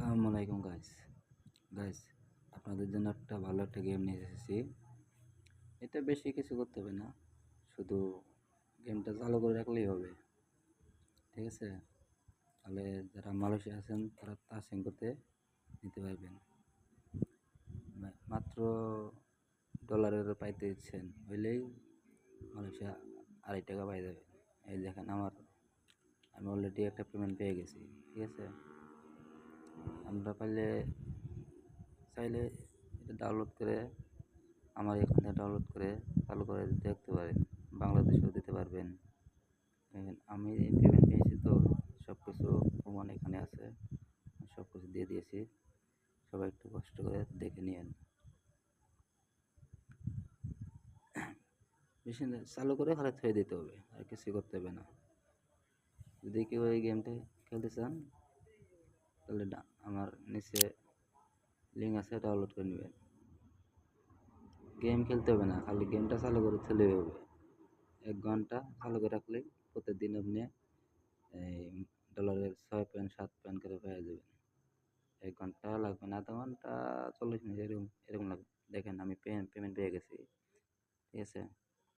আসসালামু আলাইকুম guys. Guys, আপনাদের জন্য একটা ভালো একটা গেম নিয়ে এসেছি। এটা বেশি কিছু করতে হবে না, শুধু গেমটা চালু করে রাখলেই হবে। ঠিক আছে? তাহলে যারা মালয়েশিয়া আছেন তারা তাসিং করতে নিতে পারবেন। মাত্র ডলারের পাইতে দিচ্ছেন হইলেই মালয়েশিয়া 2.5 টাকা পাই যাবে। এই দেখেন আমি অলরেডি একটা পেমেন্ট পেয়ে গেছি। ঠিক আছে? আমরা চাইলে এটা ডাউনলোড করে আমার এখান থেকে ডাউনলোড করে চালু করে দেখতে পারেন। বাংলাদেশেও দিতে পারবেন। দেখেন আমি পেমেন্ট পেয়েছি, তো সব কিছু প্রমাণ এখানে আছে, সব কিছু দিয়ে দিয়েছি। সবাই একটু কষ্ট করে দেখে নিয়েন। মেশিন চালু করে খালি থুয়ে দিতে হবে, আর কিছু করতে হবে না। যদি কেউ এই গেমটা খেলতে চান তাহলে আমার নিচে লিঙ্ক আছে, ডাউনলোড করে নেবেন। গেম খেলতে হবে না, খালি গেমটা চালু করে চলে হবে। 1 ঘন্টা চালু করে রাখলেই প্রতিদিন আপনি এই ডলারের 6 পয়েন্ট 7 পয়েন্ট করে পেয়ে যাবেন। 1 ঘন্টা লাগবে না, আধা ঘন্টা 40 মিনিট এরকম এরকম লাগবে। দেখেন আমি পেমেন্ট পেয়ে গেছি। ঠিক আছে?